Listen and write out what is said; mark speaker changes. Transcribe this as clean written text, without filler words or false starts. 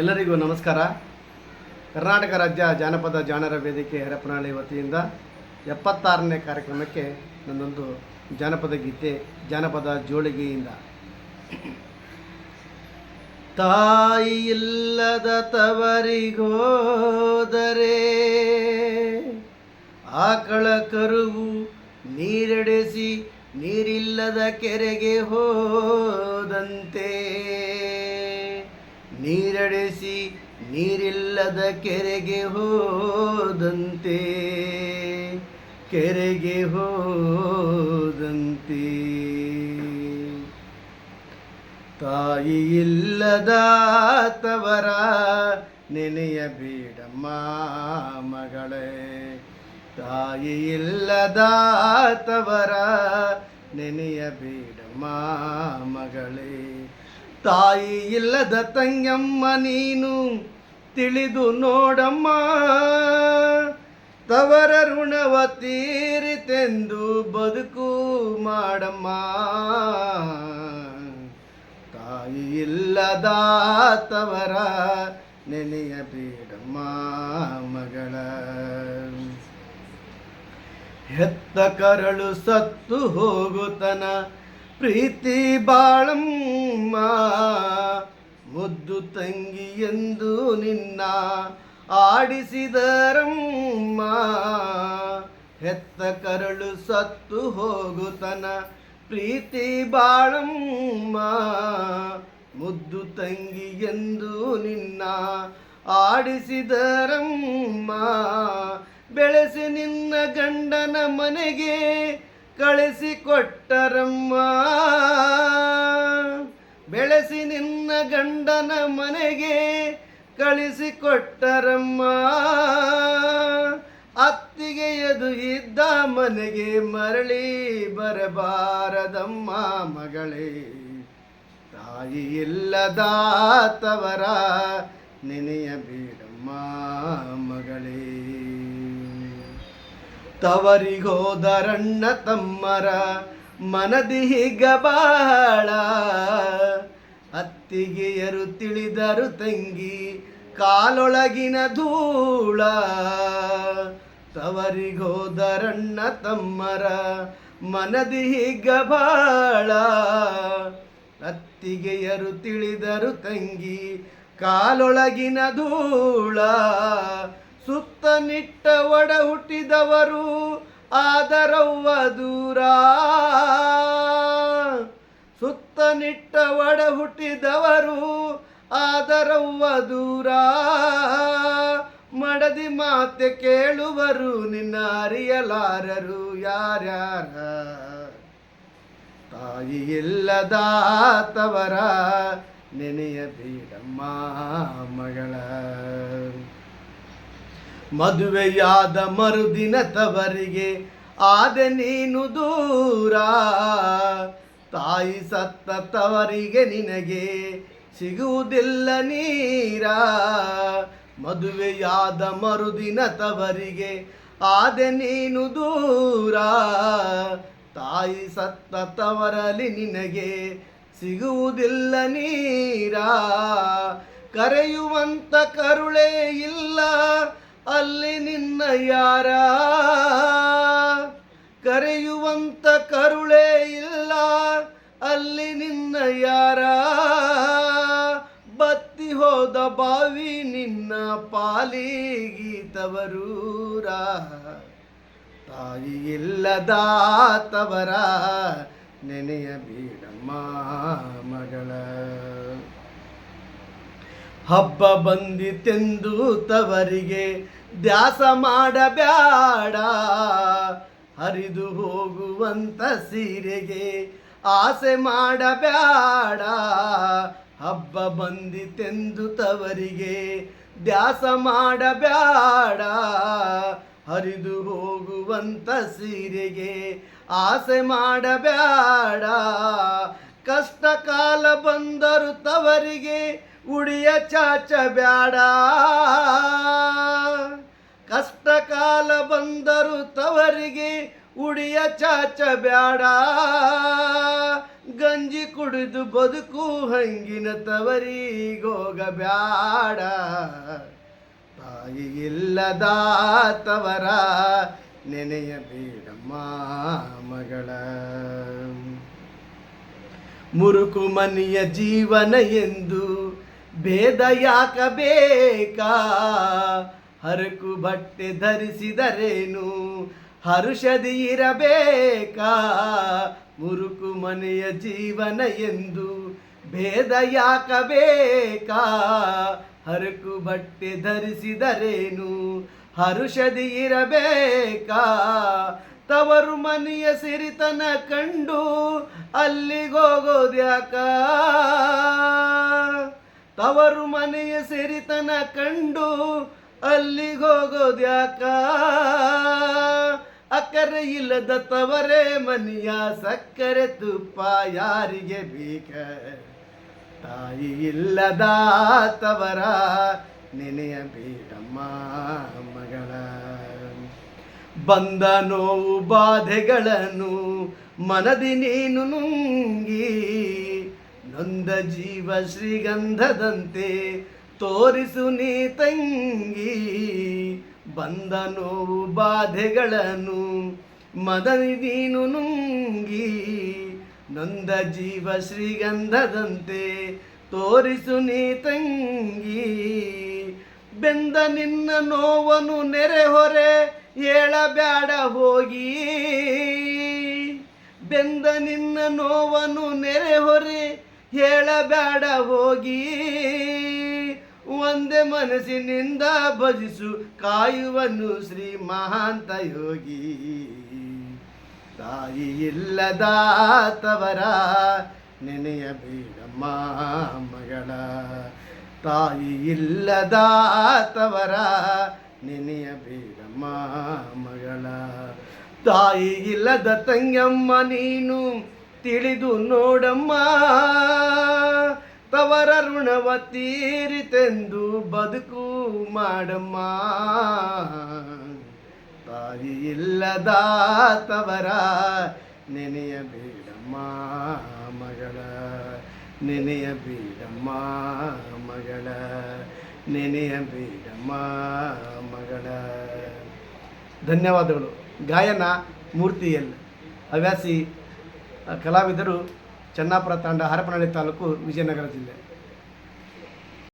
Speaker 1: ಎಲ್ಲರಿಗೂ ನಮಸ್ಕಾರ. ಕರ್ನಾಟಕ ರಾಜ್ಯ ಜಾನಪದ ಜಾಣರ ವೇದಿಕೆ ಹರಪನಹಳ್ಳಿ ವತಿಯಿಂದ 76ನೇ ಕಾರ್ಯಕ್ರಮಕ್ಕೆ ನನ್ನೊಂದು ಜಾನಪದ ಗೀತೆ, ಜಾನಪದ ಜೋಳಿಗೆಯಿಂದ. ತಾಯಿ ಇಲ್ಲದ ತವರಿಗೋದರೆ ಆಕಳ ಕರುವು ನೀರೆಡೆಸಿ ನೀರಿಲ್ಲದ ಕೆರೆಗೆ ಹೋದಂತೆ, ನೀರೆಡೆಸಿ ನೀರಿಲ್ಲದ ಕೆರೆಗೆ ಹೋದಂತೆ, ಕೆರೆಗೆ ಹೋದಂತೆ. ತಾಯಿ ಇಲ್ಲದ ತವರ ನೆನೆಯಬೇಡಮ್ಮ ಮಗಳೇ, ತಾಯಿ ಇಲ್ಲದ ತವರ ನೆನೆಯಬೇಡಮ್ಮ ಮಗಳೇ. ತಾಯಿ ಇಲ್ಲದ ತಂಗಮ್ಮ ನೀನು ತಿಳಿದು ನೋಡಮ್ಮ, ತವರ ಋಣವ ತೀರಿತೆಂದು ಬದುಕು ಮಾಡಮ್ಮ. ತಾಯಿ ಇಲ್ಲದ ತವರ ನೆನೆಯಬೇಡಮ್ಮ ಮಗಳ. ಹೆತ್ತ ಕರಳು ಸತ್ತು ಹೋಗುತನ ಪ್ರೀತಿ ಬಾಳಮ್ಮ, ಮುದ್ದು ತಂಗಿ ಎಂದು ನಿನ್ನ ಆಡಿಸಿದರಮ್ಮ. ಹೆತ್ತ ಕರಳು ಸತ್ತು ಹೋಗುತನ ಪ್ರೀತಿ ಬಾಳಮ್ಮ, ಮುದ್ದು ತಂಗಿ ಎಂದು ನಿನ್ನ ಆಡಿಸಿದರಮ್ಮ. ಬೆಳೆಸಿ ನಿನ್ನ ಗಂಡನ ಮನೆಗೆ ಕಳಿಸಿಕೊಟ್ಟರಮ್ಮ, ಬೆಳೆಸಿ ನಿನ್ನ ಗಂಡನ ಮನೆಗೆ ಕಳಿಸಿಕೊಟ್ಟರಮ್ಮ. ಅತ್ತಿಗೆಯದು ಇದ್ದ ಮನೆಗೆ ಮರಳಿ ಬರಬಾರದಮ್ಮ ಮಗಳೇ. ತಾಯಿ ಇಲ್ಲದ ತವರ ನೆನೆಯಬೇಡಮ್ಮ ಮಗಳೇ. ತವರಿಗೋದರಣ್ಣ ತಮ್ಮರ ಮನದಿ ಗಬಾಳ, ಅತ್ತಿಗೆಯರು ತಿಳಿದರು ತಂಗಿ ಕಾಲೊಳಗಿನ ಧೂಳ. ತವರಿಗೋದರಣ್ಣ ತಮ್ಮರ ಮನದಿ ಗಬಾಳ, ಅತ್ತಿಗೆಯರು ತಿಳಿದರು ತಂಗಿ ಕಾಲೊಳಗಿನ ಧೂಳ. ಸುತ್ತ ನಿಟ್ಟ ಒಡ ಹುಟ್ಟಿದವರು ಆದರವ್ವ ದೂರ, ಸುತ್ತ ನಿಟ್ಟ ಒಡ ಹುಟ್ಟಿದವರು ಆದರವ್ವ ದೂರ. ಮಡದಿ ಮಾತೆ ಕೇಳುವರು ನಿನ್ನ ಅರಿಯಲಾರರು ಯಾರ್ಯಾರ. ತಾಯಿ ಇಲ್ಲದ ತವರ ನೆನೆಯಬೇಡಮ್ಮ ಮಗಳ. ಮದುವೆಯಾದ ಮರುದಿನ ತವರಿಗೆ ಆದ ನೀನು ದೂರ, ತಾಯಿ ಸತ್ತ ತವರಿಗೆ ನಿನಗೆ ಸಿಗುವುದಿಲ್ಲ ನೀರ. ಮದುವೆಯಾದ ಮರುದಿನ ತವರಿಗೆ ಆದ ನೀನು ದೂರ, ತಾಯಿ ಸತ್ತ ತವರಲ್ಲಿ ನಿನಗೆ ಸಿಗುವುದಿಲ್ಲ ನೀರ. ಕರೆಯುವಂತ ಕರುಳೇ ಇಲ್ಲ ಅಲ್ಲಿ ನಿನ್ನ ಯಾರ, ಕರೆಯುವಂತ ಕರುಳೇ ಇಲ್ಲ ಅಲ್ಲಿ ನಿನ್ನ ಯಾರ. ಬತ್ತಿ ಹೋದ ಬಾವಿ ನಿನ್ನ ಪಾಲಿಗೀತವರೂರ. ತಾಯಿ ಇಲ್ಲದ ತವರ ನೆನೆಯಬೇಡಮ್ಮ ಮಗಳ. ಹಬ್ಬ ಬಂದಿತೆಂದು ತವರಿಗೆ ದ್ಯಾಸ ಮಾಡಬ್ಯಾಡ, ಹರಿದು ಹೋಗುವಂತ ಸೀರೆಗೆ ಆಸೆ ಮಾಡಬ್ಯಾಡ. ಹಬ್ಬ ಬಂದಿತೆಂದು ತವರಿಗೆ ದ್ಯಾಸ ಮಾಡಬ್ಯಾಡ, ಹರಿದು ಹೋಗುವಂತ ಸೀರೆಗೆ ಆಸೆ ಮಾಡಬ್ಯಾಡ. ಕಷ್ಟ ಕಾಲ ಬಂದರು ತವರಿಗೆ ಉಡಿಯ ಚಾಚಬ್ಯಾಡ, ಕಷ್ಟ ಕಾಲ ಬಂದರು ತವರಿಗೆ ಉಡಿಯ ಚಾಚಬ್ಯಾಡ. ಗಂಜಿ ಕುಡಿದು ಬದುಕು ಹಂಗಿನ ತವರಿಗೋಗಬ್ಯಾಡ. ತಾಯಿ ಇಲ್ಲದ ತವರ ನೆನೆಯಬೇಡಮ್ಮ ಮಗಳ. ಮುರುಕು ಮನೆಯ ಜೀವನ ಎಂದು ಭೇದ ಯಾಕಬೇಕಾ, ಹರಕು ಬಟ್ಟೆ ಧರಿಸಿದರೇನು ಹರುಷದಿ ಇರಬೇಕಾ. ಮುರುಕು ಮನೆಯ ಜೀವನ ಎಂದು ಭೇದ ಯಾಕಬೇಕಾ, ಹರಕು ಬಟ್ಟೆ ಧರಿಸಿದರೇನು ಹರುಷದಿ ಇರಬೇಕಾ. ತವರು ಮನೆಯ ಸಿರಿತನ ಕಂಡು ಅಲ್ಲಿಗೋಗೋದ್ಯಾಕ, ತವರು ಮನೆಯ ಸಿರಿತನ ಕಂಡು ಅಲ್ಲಿಗೋಗೋದ್ಯಾಕ. ಅಕ್ಕರೆ ಇಲ್ಲದ ತವರೇ ಮನೆಯ ಸಕ್ಕರೆ ತುಪ್ಪ ಯಾರಿಗೆ ಬೇಕ. ತಾಯಿ ಇಲ್ಲದ ತವರ ನೆನೆಯಬೇಡಮ್ಮ ಮಗಳ. ಬಂದ ನೋವು ಬಾಧೆಗಳನ್ನು ಮನದಿ ನೀನು ನುಂಗಿ, ನೊಂದ ಜೀವ ಶ್ರೀಗಂಧದಂತೆ ತೋರಿಸು ನೀ ತಂಗಿ. ಬಂದ ನೋವು ಬಾಧೆಗಳನ್ನು ಮನದಿ ನೀನು ನುಂಗಿ, ನೊಂದ ಜೀವ ಶ್ರೀಗಂಧದಂತೆ ತೋರಿಸು ನೀ ತಂಗಿ. ಬೆಂದ ನಿನ್ನ ನೋವನ್ನು ನೆರೆಹೊರೆ ಹೇಳಬ್ಯಾಡ ಹೋಗಿ, ಬೆಂದ ನಿನ್ನ ನೋವನ್ನು ನೆರೆಹೊರೆ ಹೇಳಬ್ಯಾಡ ಹೋಗಿ. ಒಂದೇ ಮನಸ್ಸಿನಿಂದ ಭಜಿಸು ಕಾಯುವನು ಶ್ರೀ ಮಹಾಂತ ಯೋಗಿ. ತಾಯಿ ಇಲ್ಲದ ತವರ ನೆನೆಯಬೇಡಮ್ಮ ಮಗಳ. ತಾಯಿ ಇಲ್ಲದ ತವರ ನೆನೆಯಬೇಡಮ್ಮ ಮಗಳ. ತಾಯಿ ಇಲ್ಲದ ತಂಗಮ್ಮ ನೀನು ತಿಳಿದು ನೋಡಮ್ಮ, ತವರ ಋಣವ ತೀರಿತೆಂದು ಬದುಕು ಮಾಡಮ್ಮ. ತಾಯಿ ಇಲ್ಲದ ತವರ ನೆನೆಯಬೇಡಮ್ಮ ಮಗಳ. ನೆನೆಯಬೇಡಮ್ಮ ಮಗಳ, ನೆನೆಯಬೇಡಮ್ಮ ಮಗಳ. ಧನ್ಯವಾದಗಳು. ಗಾಯನ ಮೂರ್ತಿಯಲ್ಲಿ ಹವ್ಯಾಸಿ ಕಲಾವಿದರು, ಚನ್ನಾಪುರ ತಾಂಡ, ಹರಪನಹಳ್ಳಿ ತಾಲೂಕು, ವಿಜಯನಗರ ಜಿಲ್ಲೆ.